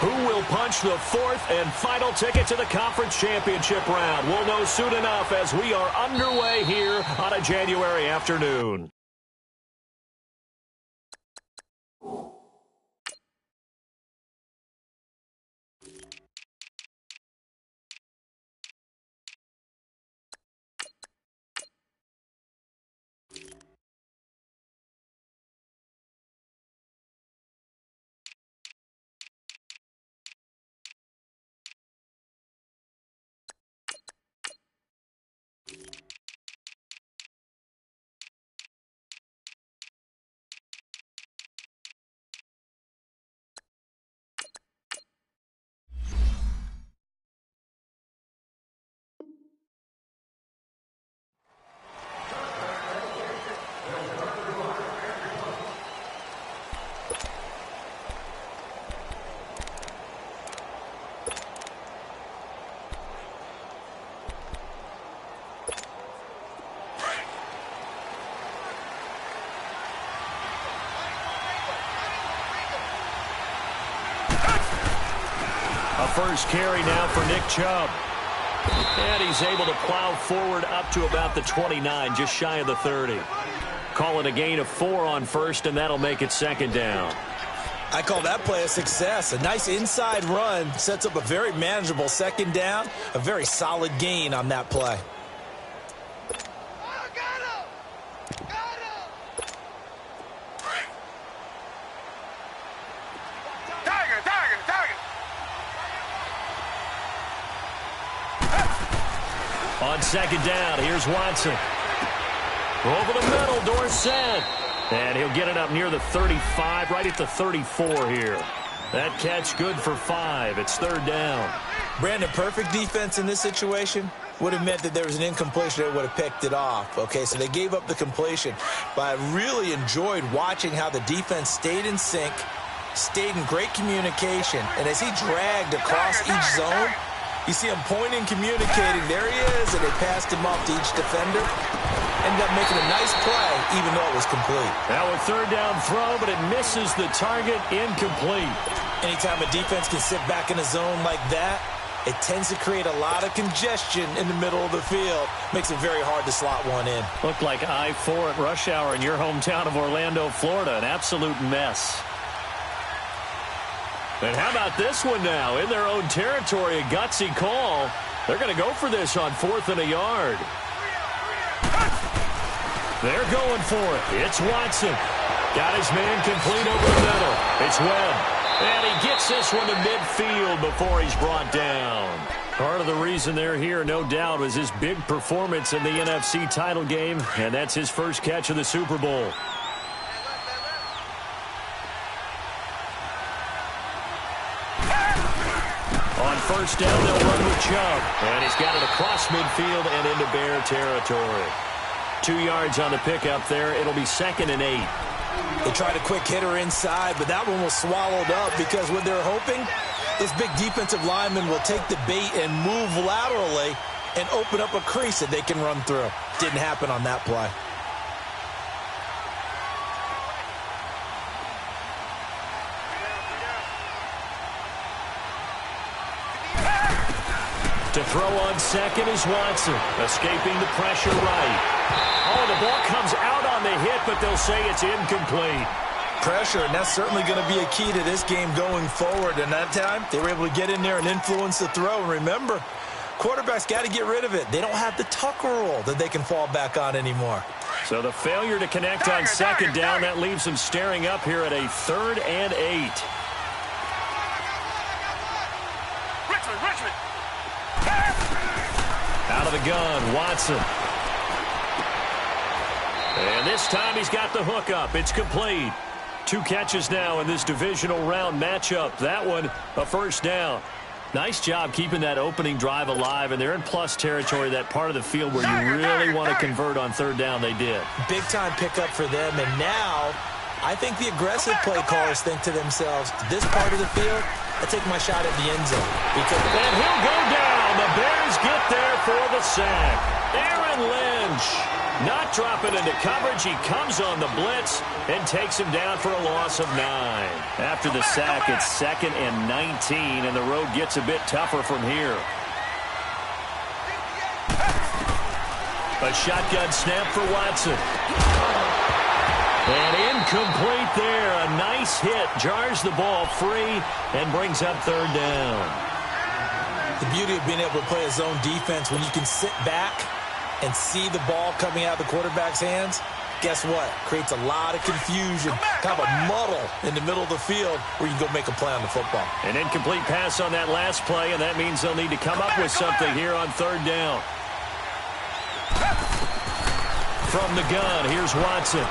Who will punch the fourth and final ticket to the conference championship round? We'll know soon enough as we are underway here on a January afternoon. A first carry now for Nick Chubb. And he's able to plow forward up to about the 29, just shy of the 30. Call it a gain of 4 on first, and that'll make it second down. I call that play a success. A nice inside run sets up a very manageable second down. A very solid gain on that play. On second down, here's Watson. Over the middle, Dorsett. And he'll get it up near the 35, right at the 34 here. That catch good for 5. It's third down. Brandon, perfect defense in this situation would have meant that there was an incompletion that would have picked it off. Okay, so they gave up the completion. But I really enjoyed watching how the defense stayed in sync, stayed in great communication. And as he dragged across each zone, you see him pointing, communicating. There he is, and they passed him off to each defender. Ended up making a nice play, even though it was complete. Now a third down throw, but it misses the target, incomplete. Anytime a defense can sit back in a zone like that, it tends to create a lot of congestion in the middle of the field. Makes it very hard to slot one in. Looked like I-4 at rush hour in your hometown of Orlando, Florida. An absolute mess. And how about this one now? In their own territory, a gutsy call. They're going to go for this on 4th and a yard. They're going for it. It's Watson. Got his man complete over the middle. It's Webb. And he gets this one to midfield before he's brought down. Part of the reason they're here, no doubt, was his big performance in the NFC title game, and that's his first catch of the Super Bowl. On first down, they'll run with Chubb. And he's got it across midfield and into Bear territory. 2 yards on the pickup there. It'll be 2nd and 8. They tried a quick hitter inside, but that one was swallowed up because what they're hoping, this big defensive lineman will take the bait and move laterally and open up a crease that they can run through. Didn't happen on that play. To throw on second is Watson, escaping the pressure right. Oh, the ball comes out on the hit, but they'll say it's incomplete. Pressure, and that's certainly going to be a key to this game going forward. And that time, they were able to get in there and influence the throw. And remember, quarterbacks got to get rid of it. They don't have the Tucker rule that they can fall back on anymore. So the failure to connect on second down, that leaves them staring up here at a 3rd and 8. Out of the gun, Watson. And this time he's got the hook up. It's complete. 2 catches now in this divisional round matchup. That one, a first down. Nice job keeping that opening drive alive, and they're in plus territory, that part of the field where you really want to convert on 3rd down. They did. Big-time pickup for them, and now I think the aggressive play callers think to themselves, this part of the field, I take my shot at the end zone. And he'll go down. The Bears get there for the sack. Aaron Lynch. Not dropping into coverage. He comes on the blitz and takes him down for a loss of 9. After the sack, it's 2nd and 19, and the road gets a bit tougher from here. A shotgun snap for Watson. And incomplete there. A nice hit. Jars the ball free and brings up 3rd down. The beauty of being able to play a zone defense when you can sit back and see the ball coming out of the quarterback's hands, guess what? Creates a lot of confusion, kind of a muddle in the middle of the field where you can go make a play on the football. An incomplete pass on that last play, and that means they'll need to come up with something here on 3rd down. From the gun, here's Watson.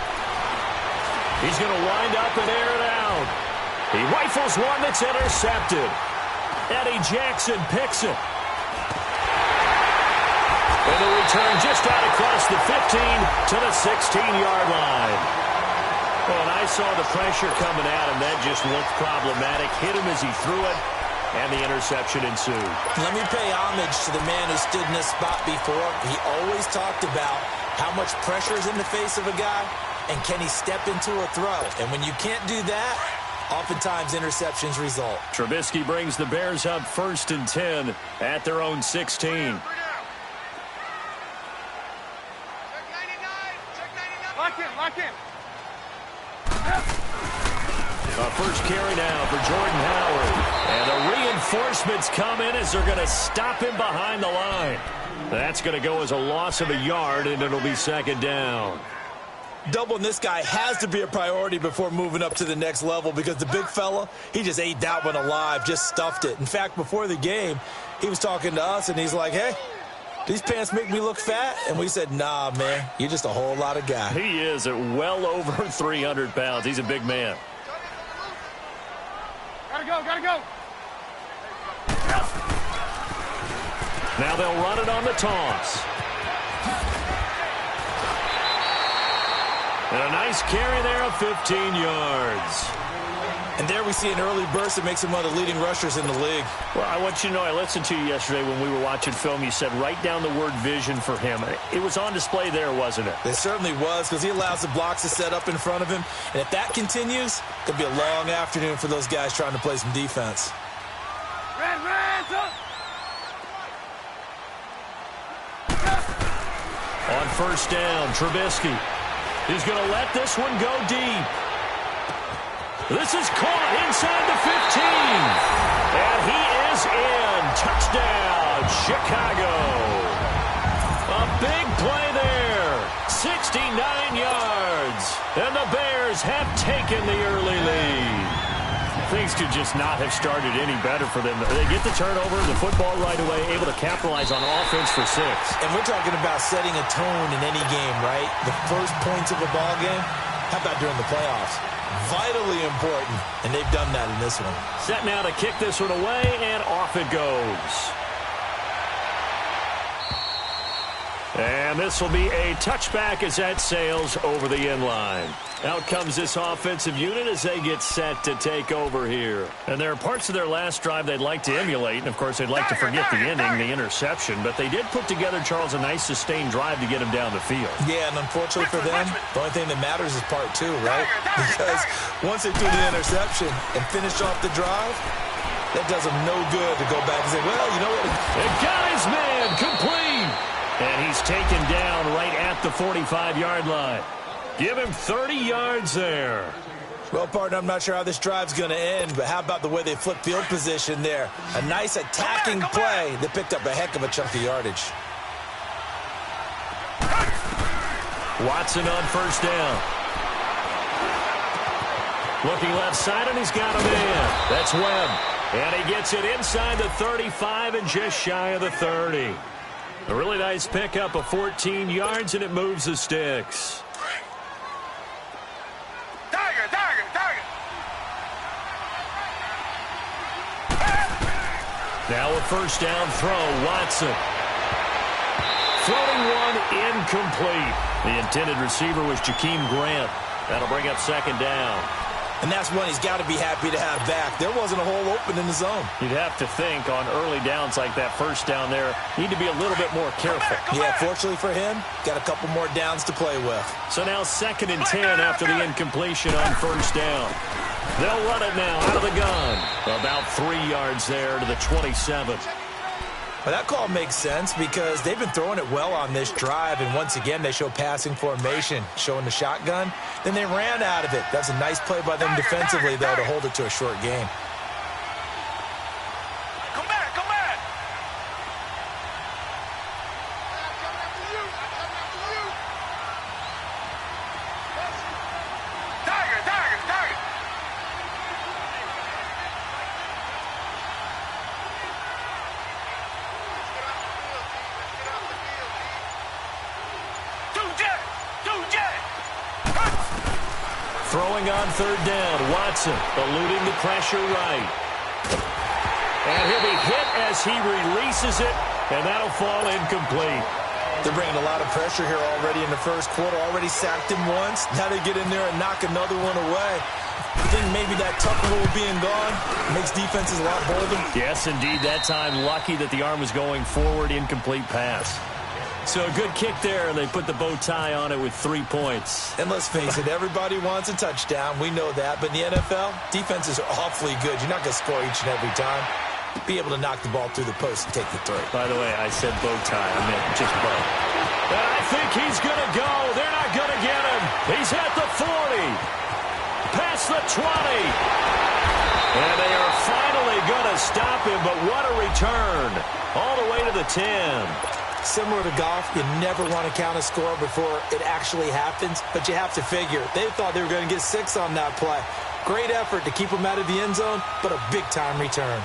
He's going to wind up and air it out. He rifles one that's intercepted. Eddie Jackson picks it. And the return just out across the 15 to the 16-yard line. Well, and I saw the pressure coming at him. That just looked problematic. Hit him as he threw it, and the interception ensued. Let me pay homage to the man who stood in this spot before. He always talked about how much pressure is in the face of a guy, and can he step into a throw? And when you can't do that, oftentimes interceptions result. Trubisky brings the Bears up 1st and 10 at their own 16. Lock in. A first carry now for Jordan Howard. And the reinforcements come in as they're going to stop him behind the line. That's going to go as a loss of a yard, and it'll be 2nd down. Doubling this guy has to be a priority before moving up to the next level because the big fella, he just ate that one alive, just stuffed it. In fact, before the game, he was talking to us, and he's like, hey, these pants make me look fat? And we said, nah, man, you're just a whole lot of guy. He is at well over 300 pounds. He's a big man. Gotta go. Now they'll run it on the toss. And a nice carry there of 15 yards. And there we see an early burst that makes him one of the leading rushers in the league. Well, I want you to know, I listened to you yesterday when we were watching film. You said write down the word vision for him. It was on display there, wasn't it? It certainly was, because he allows the blocks to set up in front of him. And if that continues, it could be a long afternoon for those guys trying to play some defense. Red, up! On 1st down, Trubisky. He's going to let this one go deep. This is caught inside the 15. And he is in. Touchdown, Chicago. A big play there. 69 yards. And the Bears have taken the early lead. Things could just not have started any better for them. They get the turnover, the football right away, able to capitalize on offense for 6. And we're talking about setting a tone in any game, right? The first points of a ball game. How about during the playoffs? Vitally important, and they've done that in this one. Set now to kick this one away, and off it goes. And this will be a touchback as that sails over the end line. Out comes this offensive unit as they get set to take over here. And there are parts of their last drive they'd like to emulate, and of course they'd like to forget the ending, the interception, but they did put together, Charles, a nice sustained drive to get him down the field. Yeah, and unfortunately for them, the only thing that matters is part 2, right? Because once they threw the interception and finished off the drive, that does them no good to go back and say, well, you know what? And got his man complete. And he's taken down right at the 45-yard line. Give him 30 yards there. Well, partner, I'm not sure how this drive's going to end, but how about the way they flip field position there? A nice attacking play that picked up a heck of a chunk of yardage. Watson on 1st down. Looking left side, and he's got a man. That's Webb. And he gets it inside the 35 and just shy of the 30. A really nice pickup of 14 yards, and it moves the sticks. Target. Now a 1st down throw, Watson. Floating one, incomplete. The intended receiver was Jakeem Grant. That'll bring up 2nd down. And that's one he's got to be happy to have back. There wasn't a hole open in the zone. You'd have to think on early downs like that first down there, need to be a little bit more careful. Yeah, fortunately for him, got a couple more downs to play with. So now 2nd and 10 after the incompletion on first down. They'll run it now out of the gun. About 3 yards there to the 27. Well, that call makes sense because they've been throwing it well on this drive, and once again, they show passing formation, showing the shotgun. Then they ran out of it. That's a nice play by them defensively, though, to hold it to a short game. Come back, come back. Tiger, tiger, tiger. Throwing on 3rd down, Watson eluding the pressure right. And he'll be hit as he releases it, and that'll fall incomplete. They're bringing a lot of pressure here already in the first quarter. Already sacked him once. Now they get in there and knock another one away. I think maybe that tuck rule being gone makes defenses a lot bolder. Yes, indeed. That time, lucky that the arm was going forward, incomplete pass. So a good kick there, and they put the bow tie on it with 3 points. And let's face it, everybody wants a touchdown. We know that. But in the NFL, defenses are awfully good. You're not going to score each and every time. Be able to knock the ball through the post and take the throw. By the way, I said bow tie. I meant just bow. And I think he's going to go. They're not going to get him. He's at the 40. Past the 20. And they are finally going to stop him, but what a return. All the way to the 10. Similar to golf, you never want to count a score before it actually happens, but you have to figure. They thought they were going to get 6 on that play. Great effort to keep them out of the end zone, but a big-time return.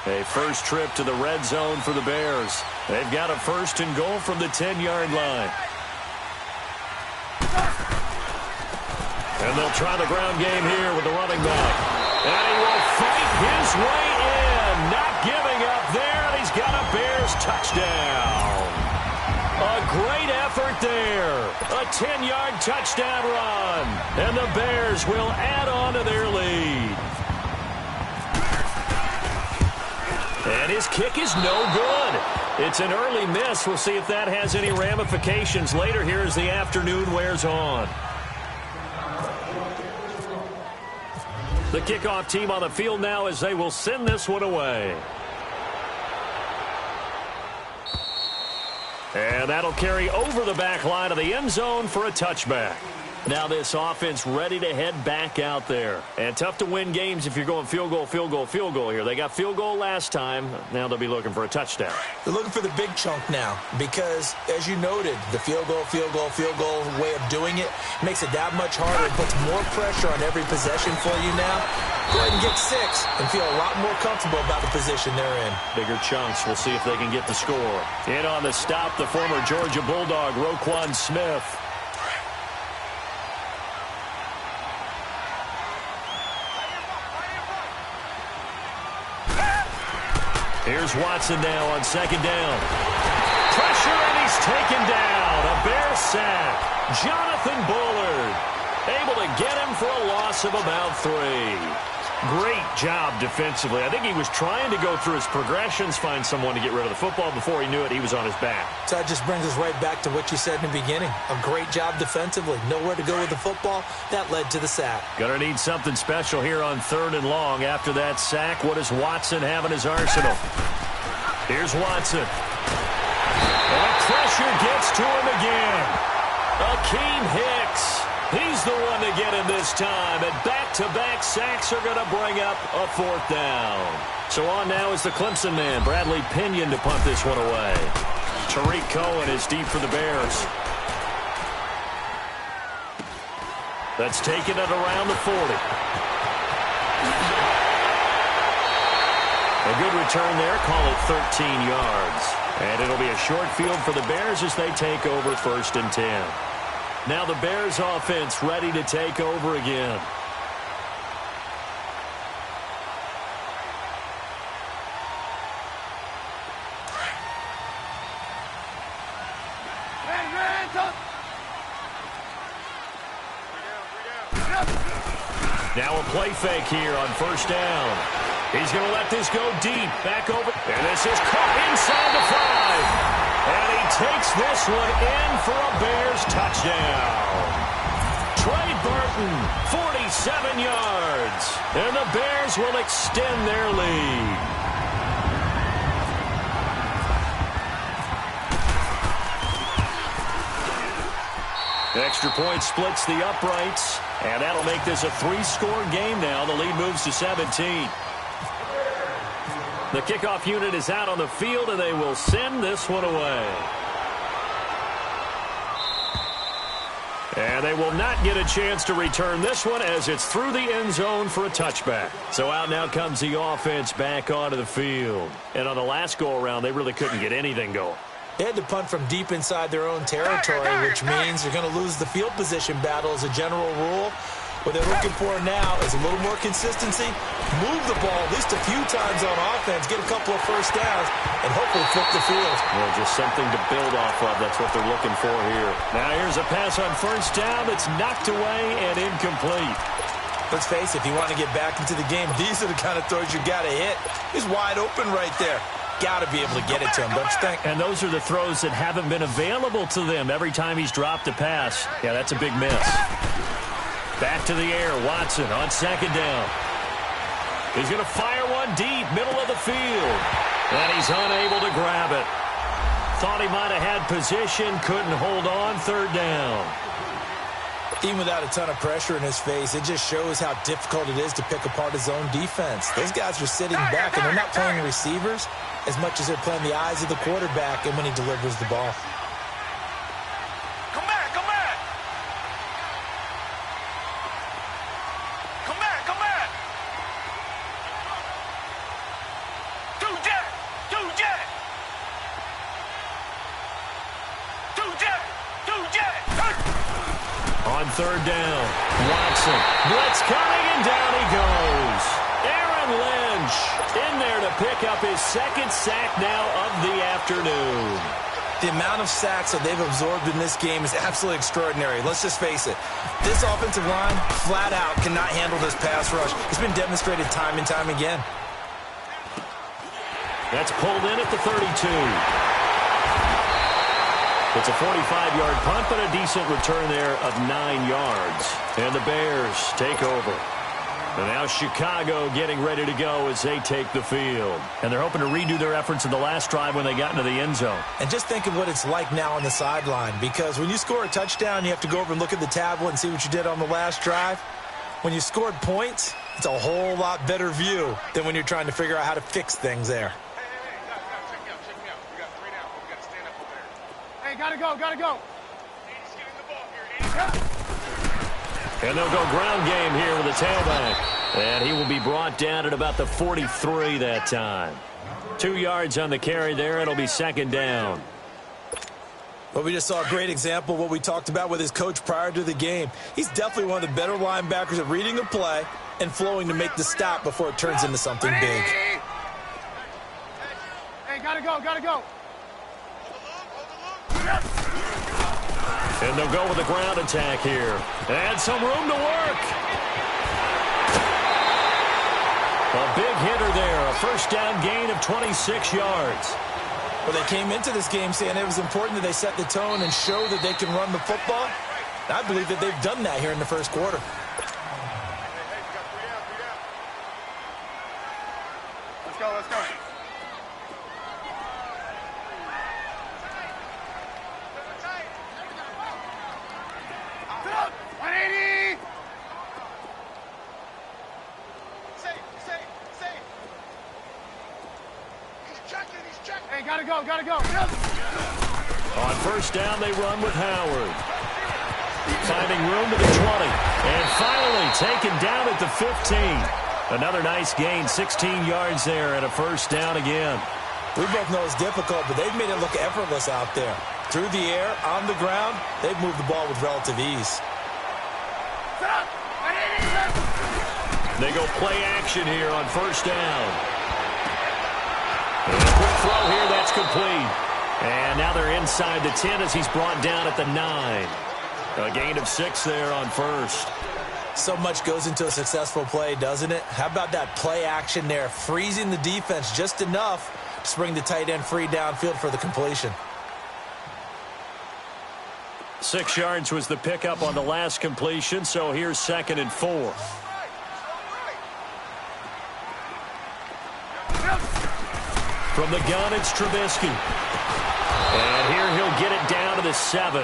A first trip to the red zone for the Bears. They've got a 1st and goal from the 10-yard line. And they'll try the ground game here with the running back. And he will fight his way in. Not giving up there. And he's got a Bears touchdown. A great effort there. A 10-yard touchdown run. And the Bears will add on to their lead. And his kick is no good. It's an early miss. We'll see if that has any ramifications later here as the afternoon wears on. The kickoff team on the field now as they will send this one away. And that'll carry over the back line of the end zone for a touchback. Now this offense ready to head back out there. And tough to win games if you're going field goal, field goal, field goal here. They got field goal last time. Now they'll be looking for a touchdown. They're looking for the big chunk now because, as you noted, the field goal way of doing it makes it that much harder. It puts more pressure on every possession for you now. Go ahead and get 6 and feel a lot more comfortable about the position they're in. Bigger chunks. We'll see if they can get the score. In on the stop, the former Georgia Bulldog, Roquan Smith. Here's Watson now on 2nd down. Pressure, and he's taken down. A Bear sack. Jonathan Bullard able to get him for a loss of about 3. Great job defensively. I think he was trying to go through his progressions, find someone to get rid of the football. Before he knew it, he was on his back. So that just brings us right back to what you said in the beginning. A great job defensively. Nowhere to go with the football. That led to the sack. Gonna need something special here on 3rd and long. After that sack, what does Watson have in his arsenal? Here's Watson. And pressure gets to him again. Akeem Hicks. He's the one to get him this time. And back-to-back sacks are going to bring up a 4th down. So on now is the Clemson man, Bradley Pinion, to punt this one away. Tariq Cohen is deep for the Bears. That's taken it around the 40. A good return there. Call it 13 yards. And it'll be a short field for the Bears as they take over 1st and 10. Now the Bears offense ready to take over again. Red, red, Now a play fake here on first down. He's going to let this go deep. Back over. And this is caught inside the 5. And he takes this one in for a Bears touchdown. Trey Burton, 47 yards. And the Bears will extend their lead. Extra point splits the uprights, and that'll make this a 3-score game now. The lead moves to 17. The kickoff unit is out on the field, and they will send this one away. And they will not get a chance to return this one as it's through the end zone for a touchback. So out now comes the offense back onto the field. And on the last go-around, they really couldn't get anything going. They had to punt from deep inside their own territory, which means you're going to lose the field position battle as a general rule. What they're looking for now is a little more consistency, move the ball at least a few times on offense, get a couple of first downs, and hopefully flip the field. Well, just something to build off of. That's what they're looking for here. Now here's a pass on first down that's knocked away and incomplete. Let's face it, if you want to get back into the game, these are the kind of throws you got to hit. He's wide open right there. Got to be able to get it to him, don't you think? And those are the throws that haven't been available to them every time he's dropped a pass. Yeah, that's a big miss. Back to the air, Watson on second down. He's going to fire one deep, middle of the field. And he's unable to grab it. Thought he might have had position, couldn't hold on, third down. Even without a ton of pressure in his face, it just shows how difficult it is to pick apart his own defense. Those guys are sitting back, and they're not playing receivers as much as they're playing the eyes of the quarterback and when he delivers the ball. Come back, come back. Come back, come back. Do jet, do jet. Do jet, do jet. On third down, Watson. Blitz coming, and down he goes. Aaron Lynch in there to pick up his second sack now of the afternoon. The amount of sacks that they've absorbed in this game is absolutely extraordinary. Let's just face it. This offensive line, flat out, cannot handle this pass rush. It's been demonstrated time and time again. That's pulled in at the 32. It's a 45-yard punt, but a decent return there of 9 yards. And the Bears take over. And now Chicago getting ready to go as they take the field. And they're hoping to redo their efforts in the last drive when they got into the end zone. And just think of what it's like now on the sideline, because when you score a touchdown, you have to go over and look at the tablet and see what you did on the last drive. When you scored points, it's a whole lot better view than when you're trying to figure out how to fix things there. Gotta go, gotta go. He's getting the ball here. And they'll go ground game here with the tailback. And he will be brought down at about the 43 that time. 2 yards on the carry there. It'll be second down. Well, we just saw a great example of what we talked about with his coach prior to the game. He's definitely one of the better linebackers at reading a play and flowing to make the stop before it turns into something big. Hey, gotta go, gotta go. And they'll go with a ground attack here. And some room to work. A big hitter there. A first down gain of 26 yards. Well, they came into this game saying it was important that they set the tone and show that they can run the football. And I believe that they've done that here in the first quarter. Let's go, let's go. Gotta go. On first down, they run with Howard. Finding room to the 20. And finally taken down at the 15. Another nice gain, 16 yards there and a first down again. We both know it's difficult, but they've made it look effortless out there. Through the air, on the ground, they've moved the ball with relative ease. They go play action here on first down. And a quick throw here, that's complete. And now they're inside the 10 as he's brought down at the 9. A gain of 6 there on first. So much goes into a successful play, doesn't it? How about that play action there, freezing the defense just enough to bring the tight end free downfield for the completion. 6 yards was the pickup on the last completion, so here's 2nd and 4. From the gun, it's Trubisky. And here he'll get it down to the 7.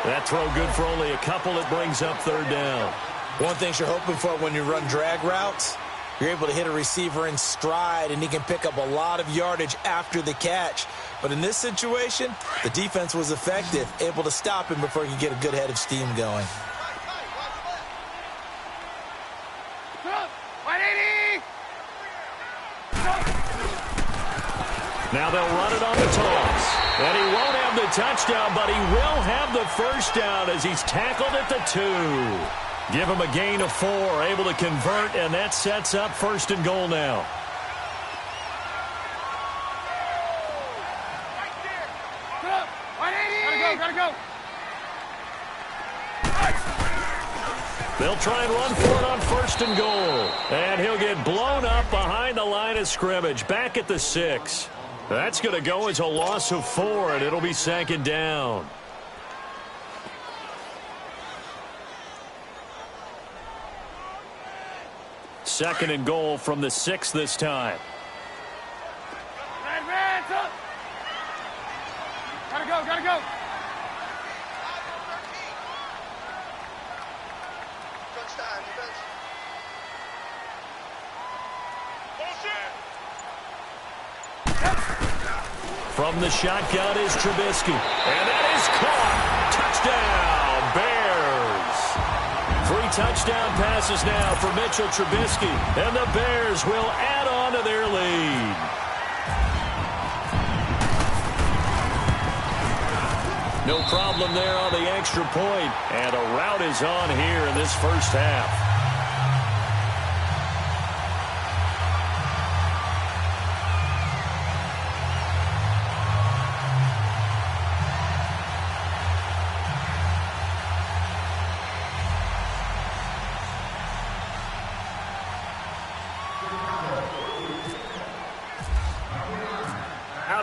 That throw good for only a couple. It brings up 3rd down. One thing you're hoping for when you run drag routes, you're able to hit a receiver in stride, and he can pick up a lot of yardage after the catch. But in this situation, the defense was effective, able to stop him before he could get a good head of steam going. Now they'll run it on the toss. And he won't have the touchdown, but he will have the first down as he's tackled at the 2. Give him a gain of 4, able to convert, and that sets up 1st and goal now. Gotta go. They'll try and run for it on 1st and goal. And he'll get blown up behind the line of scrimmage, back at the 6. That's going to go as a loss of 4, and it'll be 2nd down. Second and goal from the 6 this time. Gotta go. From the shotgun is Trubisky. And that is caught. Touchdown, Bears. 3 touchdown passes now for Mitchell Trubisky. And the Bears will add on to their lead. No problem there on the extra point. And a rout is on here in this first half.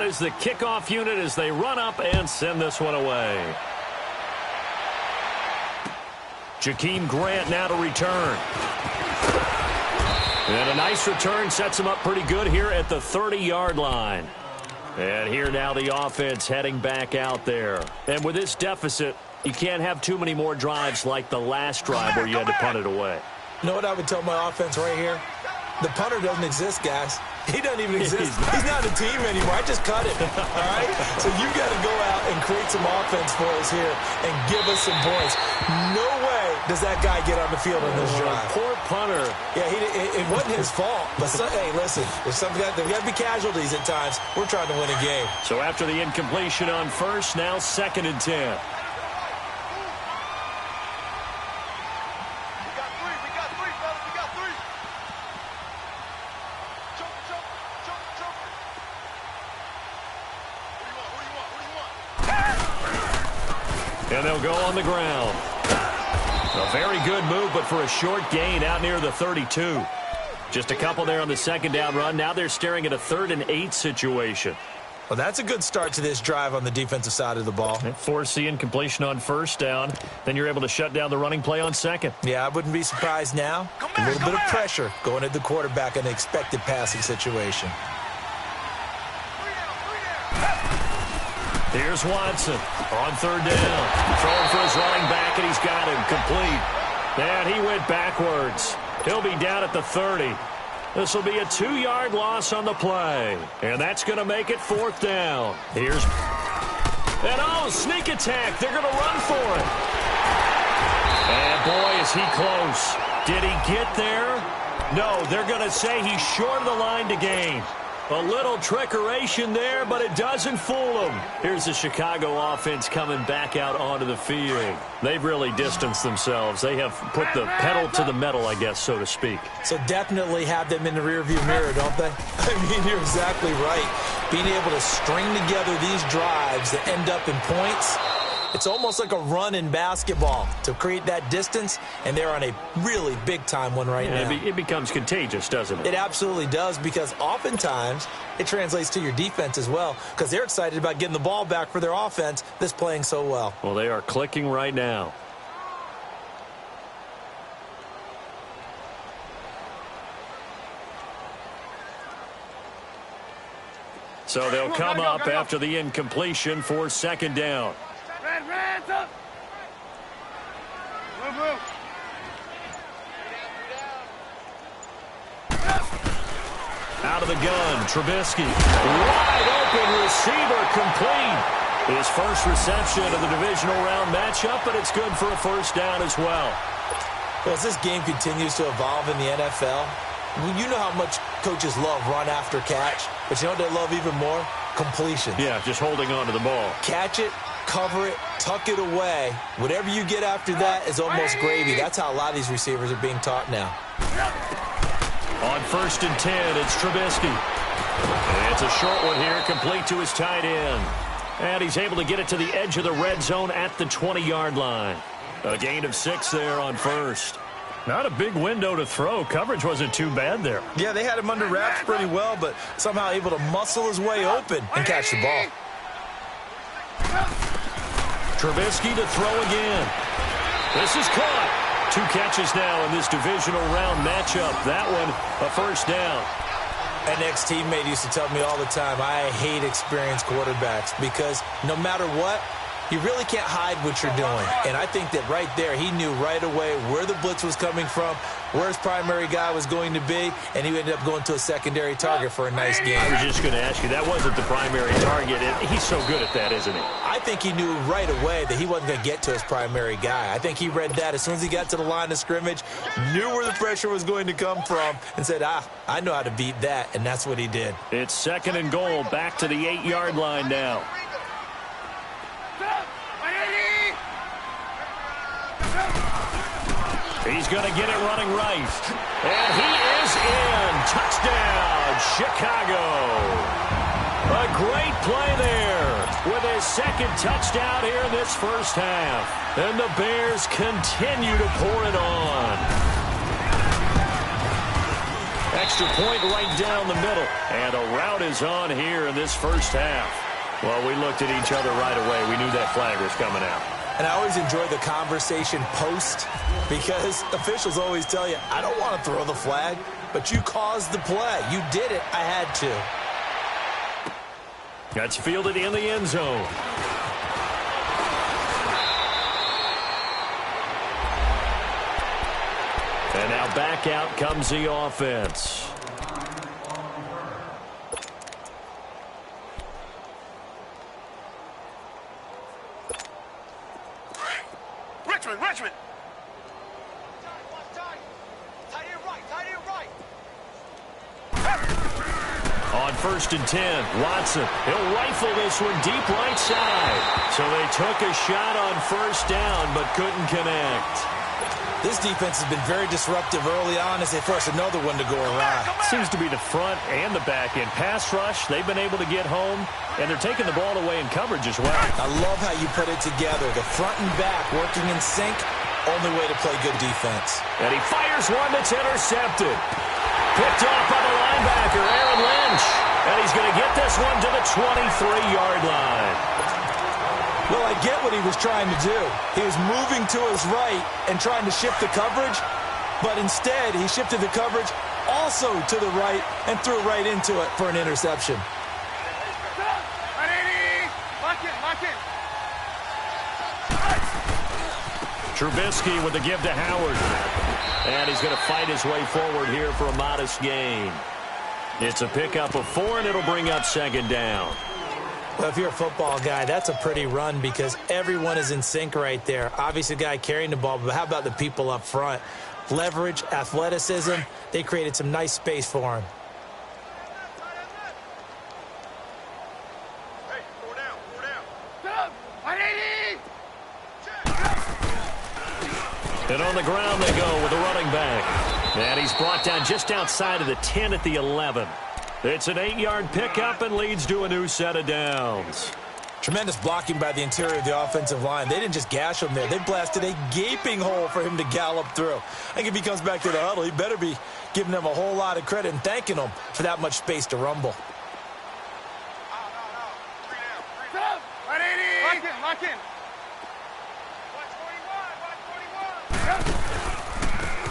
Is the kickoff unit as they run up and send this one away. Jakeem Grant now to return. And a nice return sets him up pretty good here at the 30-yard line. And here now the offense heading back out there. And with this deficit, you can't have too many more drives like the last drive where you had to punt it away. You know what I would tell my offense right here? The punter doesn't exist, guys. He doesn't even exist. He's not a team anymore. I just cut it. All right? So you got to go out and create some offense for us here and give us some points. No way does that guy get on the field on this drive. Poor punter. Yeah, it wasn't his fault. But, hey, listen, there's got to be casualties at times. We're trying to win a game. So after the incompletion on first, now 2nd and 10. And they'll go on the ground. A very good move, but for a short gain out near the 32. Just a couple there on the 2nd down run. Now they're staring at a 3rd and 8 situation. Well, that's a good start to this drive on the defensive side of the ball. Force the incompletion on 1st down. Then you're able to shut down the running play on 2nd. Yeah, I wouldn't be surprised now. A little bit of pressure going at the quarterback in an expected passing situation. Here's Watson on 3rd down. Throwing for his running back, and he's got him complete. And he went backwards. He'll be down at the 30. This will be a 2-yard loss on the play. And that's going to make it 4th down. Here's... And sneak attack. They're going to run for it. And boy, is he close. Did he get there? No, they're going to say he's short of the line to gain. A little trickeration there, but it doesn't fool them. Here's the Chicago offense coming back out onto the field. They've really distanced themselves. They have put the pedal to the metal, I guess, so to speak. So definitely have them in the rearview mirror, don't they? I mean, you're exactly right. being able to string together these drives that end up in points. It's almost like a run in basketball to create that distance, and they're on a really big-time one right now. It becomes contagious, doesn't it? It absolutely does, because oftentimes it translates to your defense as well, because they're excited about getting the ball back for their offense that's playing so well. Well, they are clicking right now. So they'll come up after the incompletion for second down. Hands up. Move. Out of the gun, Trubisky. Wide open receiver, complete. His first reception of the divisional round matchup, but it's good for a first down as well. Well, as this game continues to evolve in the NFL, you know how much coaches love run after catch, but you know what they love even more? Completion. Yeah, just holding on to the ball. Catch it, cover it, tuck it away. Whatever you get after that is almost gravy. That's how a lot of these receivers are being taught now. On 1st and 10, it's Trubisky. And it's a short one here, complete to his tight end. And he's able to get it to the edge of the red zone at the 20-yard line. A gain of 6 there on first. Not a big window to throw. Coverage wasn't too bad there. Yeah, they had him under wraps pretty well, but somehow able to muscle his way open and catch the ball. Trubisky to throw again. This is caught. 2 catches now in this divisional round matchup. That one, a first down. An ex-teammate used to tell me all the time, I hate experienced quarterbacks because no matter what, you really can't hide what you're doing. And I think that right there, he knew right away where the blitz was coming from, where his primary guy was going to be, and he ended up going to a secondary target for a nice game. I was just going to ask you, that wasn't the primary target. He's so good at that, isn't he? I think he knew right away that he wasn't going to get to his primary guy. I think he read that as soon as he got to the line of scrimmage, knew where the pressure was going to come from, and said, I know how to beat that, and that's what he did. It's 2nd and goal, back to the 8-yard line now. He's going to get it running right. And he is in. Touchdown, Chicago. A great play there with his 2nd touchdown here in this first half. And the Bears continue to pour it on. Extra point right down the middle. And a rout is on here in this first half. Well, we looked at each other right away. We knew that flag was coming out. And I always enjoy the conversation post because officials always tell you, I don't want to throw the flag, but you caused the play. You did it. I had to. That's fielded in the end zone. And now back out comes the offense. Richmond. On 1st and 10, Watson. He'll rifle this one deep right side. So they took a shot on first down, but couldn't connect. This defense has been very disruptive early on as they force another one to go awry. Seems to be the front and the back end. Pass rush, they've been able to get home, and they're taking the ball away in coverage as well. I love how you put it together. The front and back working in sync, only way to play good defense. And he fires one that's intercepted. Picked off by the linebacker, Aaron Lynch. And he's going to get this one to the 23-yard line. Well, I get what he was trying to do. He was moving to his right and trying to shift the coverage, but instead he shifted the coverage also to the right and threw right into it for an interception. Lock it. Trubisky with the give to Howard. And he's going to fight his way forward here for a modest gain. It's a pickup of 4, and it'll bring up 2nd down. Well, if you're a football guy, that's a pretty run because everyone is in sync right there. Obviously, the guy carrying the ball, but how about the people up front? Leverage, athleticism, they created some nice space for him. Hey, 4 down. And on the ground they go with the running back. And he's brought down just outside of the 10 at the 11. It's an 8-yard pickup and leads to a new set of downs. Tremendous blocking by the interior of the offensive line. They didn't just gash him there. They blasted a gaping hole for him to gallop through. I think if he comes back to the huddle, he better be giving them a whole lot of credit and thanking them for that much space to rumble. Lock in.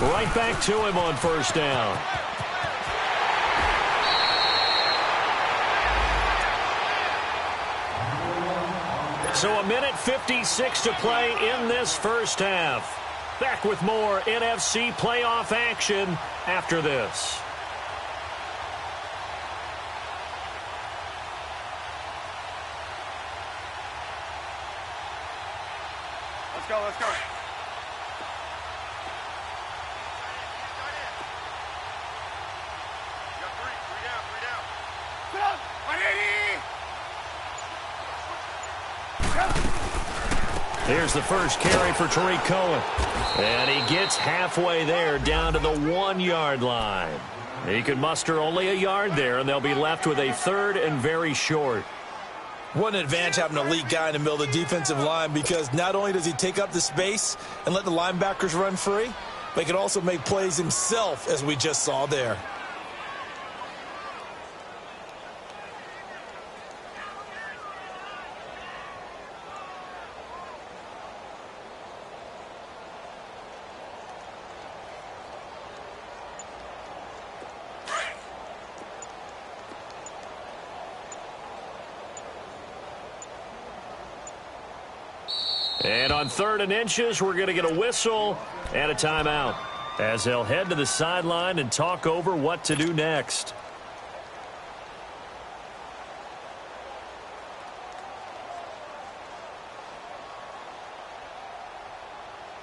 Right back to him on first down. So a minute 56 to play in this first half. Back with more NFC playoff action after this. Let's go. You got three down. Sit up. 180. Here's the first carry for Tariq Cohen. And he gets halfway there down to the 1-yard line. He could muster only a yard there, and they'll be left with a 3rd and very short. What an advantage having an elite guy in the middle of the defensive line, because not only does he take up the space and let the linebackers run free, but he can also make plays himself, as we just saw there. And on 3rd and inches, we're going to get a whistle and a timeout as they'll head to the sideline and talk over what to do next.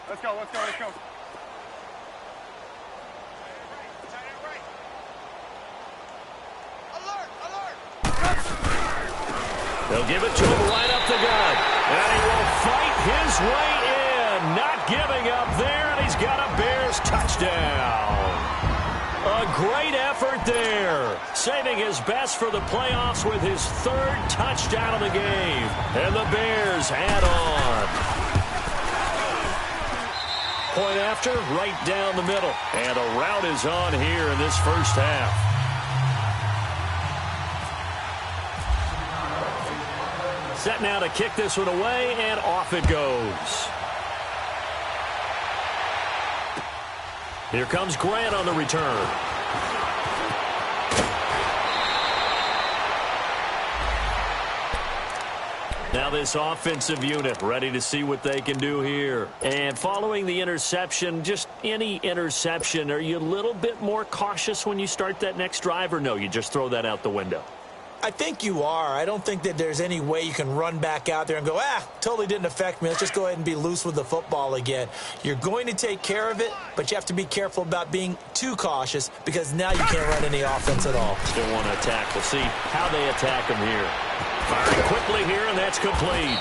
Let's go. They'll give it to him right up the gut. And he will fight his way in. Not giving up there, and he's got a Bears touchdown. A great effort there. Saving his best for the playoffs with his 3rd touchdown of the game. And the Bears add on. Point after, right down the middle. And a rout is on here in this first half. Set now to kick this one away, and off it goes. Here comes Grant on the return. Now this offensive unit ready to see what they can do here. And following the interception, just any interception, are you a little bit more cautious when you start that next drive, or no, you just throw that out the window? I think you are. I don't think that there's any way you can run back out there and go, totally didn't affect me. Let's just go ahead and be loose with the football again. You're going to take care of it, but you have to be careful about being too cautious, because now you can't run any offense at all. Still want to attack. We'll see how they attack him here. Firing quickly here, and that's complete.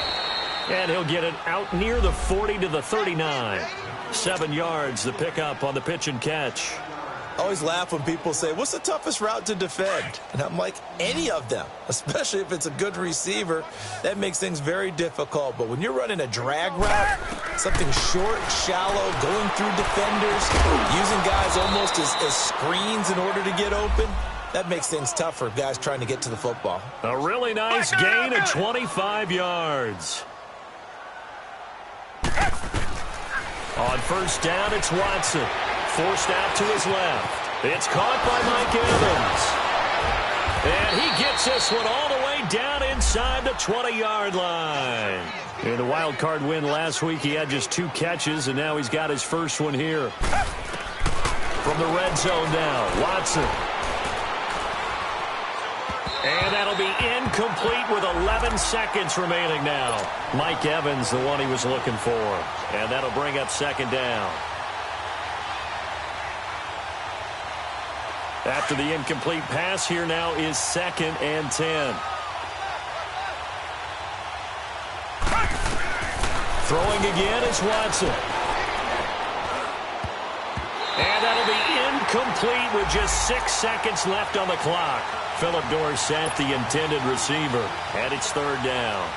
And he'll get it out near the 40 to the 39. 7 yards, the pickup on the pitch and catch. I always laugh when people say, what's the toughest route to defend? And I'm like, any of them, especially if it's a good receiver. That makes things very difficult. But when you're running a drag route, something short, shallow, going through defenders, using guys almost as screens in order to get open, that makes things tough for guys trying to get to the football. A really nice gain of 25 yards. On first down, it's Watson. Forced out to his left. It's caught by Mike Evans. And he gets this one all the way down inside the 20-yard line. In the wild card win last week, he had just 2 catches, and now he's got his first one here. From the red zone now, Watson. And that'll be incomplete with 11 seconds remaining now. Mike Evans, the one he was looking for. And that'll bring up second down. After the incomplete pass, here now is 2nd and 10. Throwing again is Watson. And that'll be Incomplete with just 6 seconds left on the clock. Phillip Dorsett, the intended receiver, and it's third down.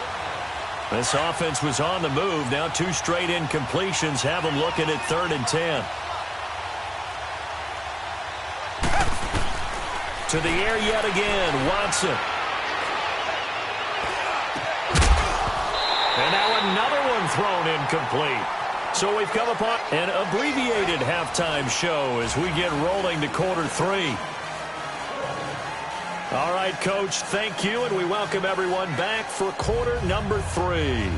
This offense was on the move. Now 2 straight incompletions have them looking at 3rd and 10. To the air yet again, Watson. And now another one thrown incomplete. So we've come upon an abbreviated halftime show as we get rolling to quarter 3. All right, Coach, thank you, and we welcome everyone back for quarter number 3.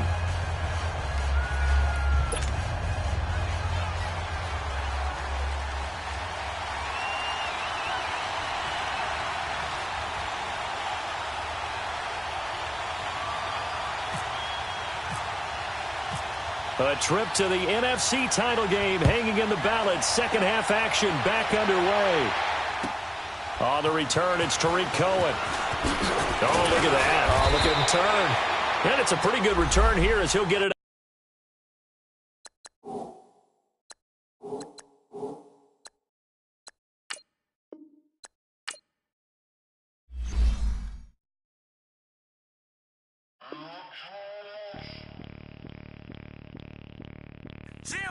A trip to the NFC title game hanging in the balance. Second half action back underway. On the return, it's Tariq Cohen. Oh, look at that. Oh, look at him turn. And it's a pretty good return here as he'll get it. Jim